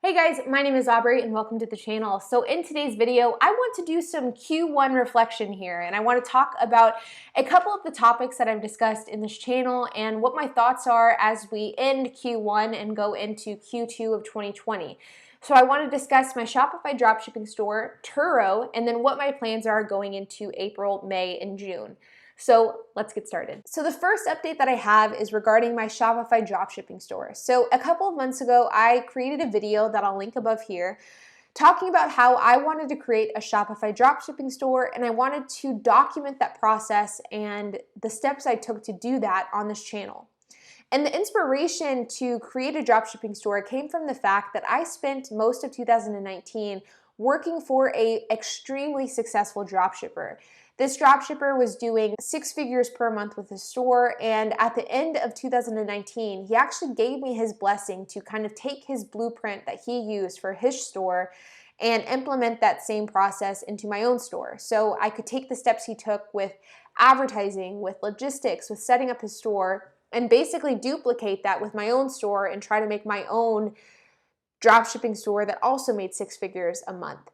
Hey guys, my name is Aubrey and welcome to the channel. So in today's video, I want to do some Q1 reflection here, and I want to talk about a couple of the topics that I've discussed in this channel and what my thoughts are as we end Q1 and go into Q2 of 2020. So I want to discuss my Shopify dropshipping store, Turo, and then what my plans are going into April, May, and June. So let's get started. So the first update that I have is regarding my Shopify dropshipping store. So a couple of months ago, I created a video that I'll link above here talking about how I wanted to create a Shopify dropshipping store, and I wanted to document that process and the steps I took to do that on this channel. And the inspiration to create a dropshipping store came from the fact that I spent most of 2019 working for an extremely successful dropshipper. This dropshipper was doing 6 figures per month with his store, and at the end of 2019, he actually gave me his blessing to kind of take his blueprint that he used for his store and implement that same process into my own store. So I could take the steps he took with advertising, with logistics, with setting up his store, and basically duplicate that with my own store and try to make my own dropshipping store that also made 6 figures a month.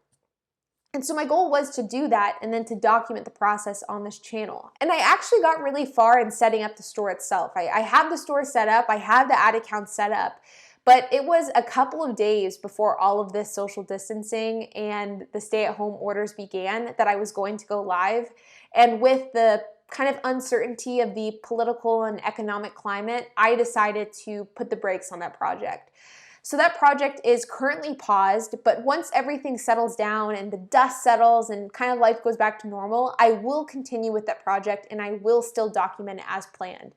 And so my goal was to do that and then to document the process on this channel. And I actually got really far in setting up the store itself. I have the store set up, I have the ad account set up, but it was a couple of days before all of this social distancing and the stay-at-home orders began that I was going to go live. And with the kind of uncertainty of the political and economic climate, I decided to put the brakes on that project. So that project is currently paused, but once everything settles down and the dust settles and kind of life goes back to normal, I will continue with that project and I will still document it as planned.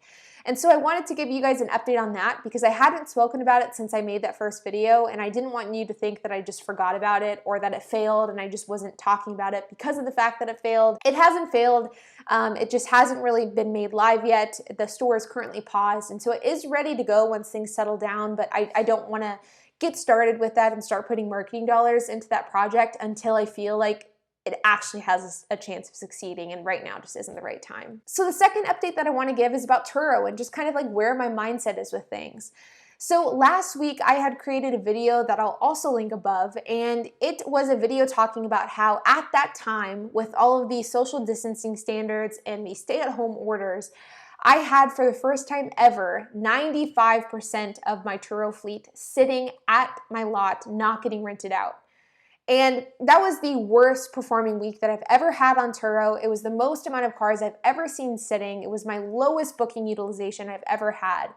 And so I wanted to give you guys an update on that because I hadn't spoken about it since I made that first video, and I didn't want you to think that I just forgot about it or that it failed and I just wasn't talking about it because of the fact that it failed. It hasn't failed. It just hasn't really been made live yet. The store is currently paused, and so it is ready to go once things settle down, but I don't want to get started with that and start putting marketing dollars into that project until I feel like it actually has a chance of succeeding, and right now just isn't the right time. So the second update that I want to give is about Turo and just kind of like where my mindset is with things. So last week I had created a video that I'll also link above, and it was a video talking about how at that time, with all of the social distancing standards and the stay-at-home orders, I had for the first time ever 95% of my Turo fleet sitting at my lot not getting rented out. And that was the worst performing week that I've ever had on Turo. It was the most amount of cars I've ever seen sitting. It was my lowest booking utilization I've ever had.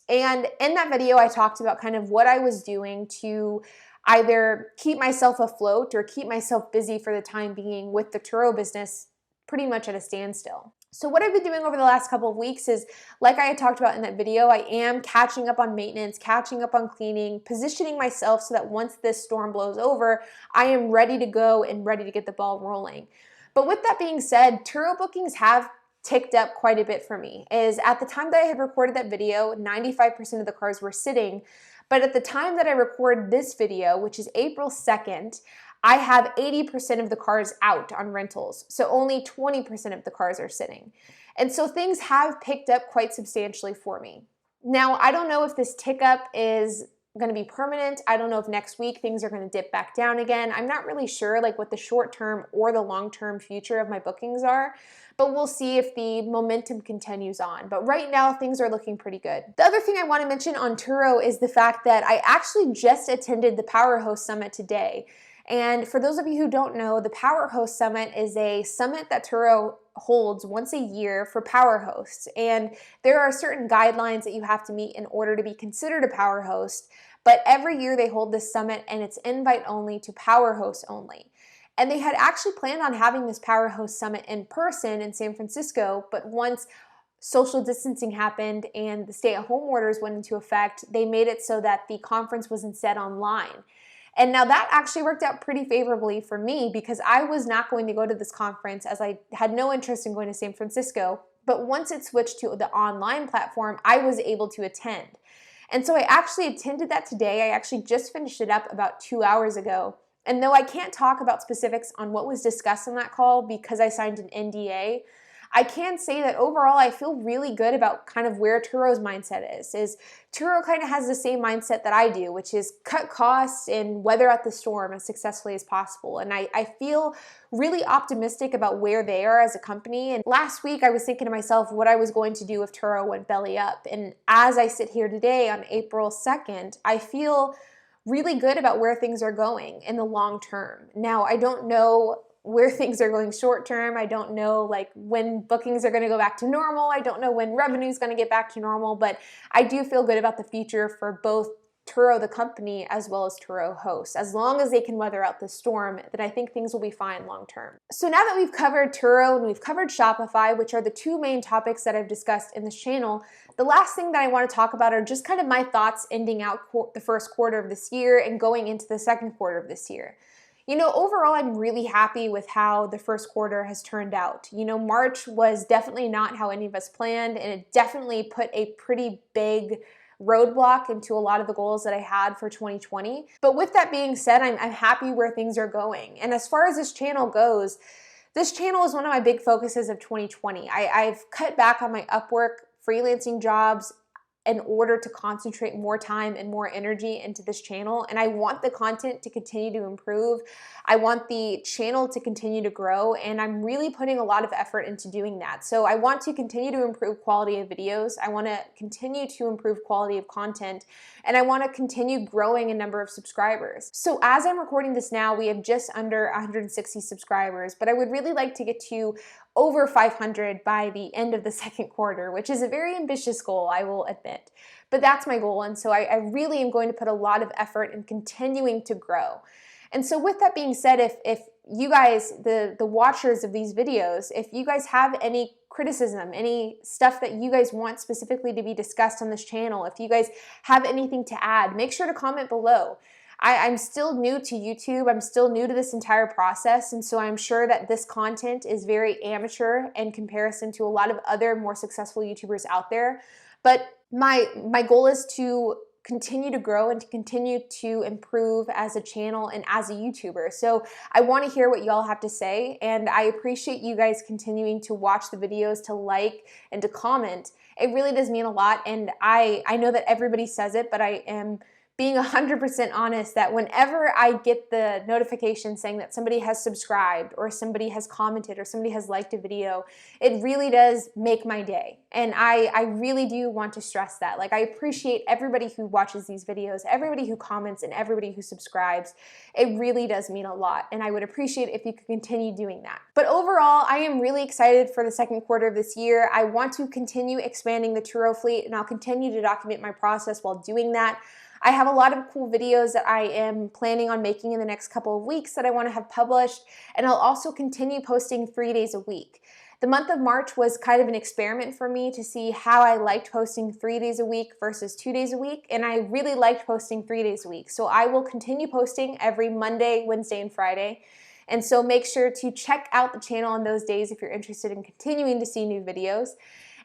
And in that video, I talked about kind of what I was doing to either keep myself afloat or keep myself busy for the time being with the Turo business pretty much at a standstill. So what I've been doing over the last couple of weeks is, like I had talked about in that video, I am catching up on maintenance, catching up on cleaning, positioning myself so that once this storm blows over, I am ready to go and ready to get the ball rolling. But with that being said, Turo bookings have ticked up quite a bit for me. Is at the time that I had recorded that video, 95% of the cars were sitting, but at the time that I recorded this video, which is April 2nd, I have 80% of the cars out on rentals, so only 20% of the cars are sitting. And so things have picked up quite substantially for me. Now, I don't know if this tick up is going to be permanent. I don't know if next week things are going to dip back down again. I'm not really sure like what the short-term or the long-term future of my bookings are, but we'll see if the momentum continues on. But right now, things are looking pretty good. The other thing I want to mention on Turo is the fact that I actually just attended the Powerhost Summit today. And for those of you who don't know, the Powerhost Summit is a summit that Turo holds once a year for power hosts. And there are certain guidelines that you have to meet in order to be considered a power host. But every year they hold this summit, and it's invite only to power hosts only. And they had actually planned on having this Power Host Summit in person in San Francisco, but once social distancing happened and the stay-at-home orders went into effect, they made it so that the conference was instead online. And now that actually worked out pretty favorably for me because I was not going to go to this conference as I had no interest in going to San Francisco. But once it switched to the online platform, I was able to attend. And so I actually attended that today. I actually just finished it up about 2 hours ago. And though I can't talk about specifics on what was discussed on that call because I signed an NDA, I can say that overall I feel really good about kind of where Turo's mindset is Turo kind of has the same mindset that I do, which is cut costs and weather out the storm as successfully as possible. And I feel really optimistic about where they are as a company. And last week I was thinking to myself what I was going to do if Turo went belly up. And as I sit here today on April 2nd, I feel really good about where things are going in the long term. Now, I don't know where things are going short term. I don't know like when bookings are going to go back to normal. I don't know when revenue is going to get back to normal, but I do feel good about the future for both Turo the company as well as Turo hosts. As long as they can weather out the storm, then I think things will be fine long term. So now that we've covered Turo and we've covered Shopify, which are the two main topics that I've discussed in this channel, the last thing that I want to talk about are just kind of my thoughts ending out the first quarter of this year and going into the second quarter of this year. You know, overall, I'm really happy with how the first quarter has turned out. You know, March was definitely not how any of us planned, and it definitely put a pretty big roadblock into a lot of the goals that I had for 2020. But with that being said, I'm happy where things are going. And as far as this channel goes, this channel is one of my big focuses of 2020. I've cut back on my Upwork freelancing jobs in order to concentrate more time and more energy into this channel. And I want the content to continue to improve. I want the channel to continue to grow, and I'm really putting a lot of effort into doing that. So I want to continue to improve quality of videos. I want to continue to improve quality of content, and I want to continue growing a number of subscribers. So as I'm recording this now, we have just under 160 subscribers, but I would really like to get to over 500 by the end of the second quarter, which is a very ambitious goal, I will admit. But that's my goal, and so I really am going to put a lot of effort in continuing to grow. And so with that being said, if you guys, the watchers of these videos, if you guys have any criticism, any stuff that you guys want specifically to be discussed on this channel, if you guys have anything to add, make sure to comment below. I'm still new to YouTube. I'm still new to this entire process, and so I'm sure that this content is very amateur in comparison to a lot of other more successful YouTubers out there. But my goal is to continue to grow and to continue to improve as a channel and as a YouTuber. So I want to hear what y'all have to say, and I appreciate you guys continuing to watch the videos, to like, and to comment. It really does mean a lot, and I know that everybody says it, but I am being 100% honest that whenever I get the notification saying that somebody has subscribed or somebody has commented or somebody has liked a video, it really does make my day. And I really do want to stress that. Like, I appreciate everybody who watches these videos, everybody who comments, and everybody who subscribes. It really does mean a lot, and I would appreciate if you could continue doing that. But overall, I am really excited for the second quarter of this year. I want to continue expanding the Turo fleet, and I'll continue to document my process while doing that. I have a lot of cool videos that I am planning on making in the next couple of weeks that I want to have published, and I'll also continue posting 3 days a week. The month of March was kind of an experiment for me to see how I liked posting 3 days a week versus 2 days a week, and I really liked posting 3 days a week. So I will continue posting every Monday, Wednesday, and Friday. And so make sure to check out the channel on those days if you're interested in continuing to see new videos.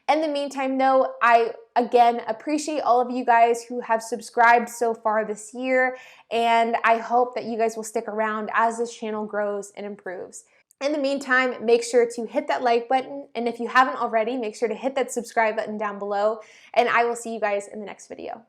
In the meantime, though, I again appreciate all of you guys who have subscribed so far this year, and I hope that you guys will stick around as this channel grows and improves. In the meantime, make sure to hit that like button, and if you haven't already, make sure to hit that subscribe button down below, and I will see you guys in the next video.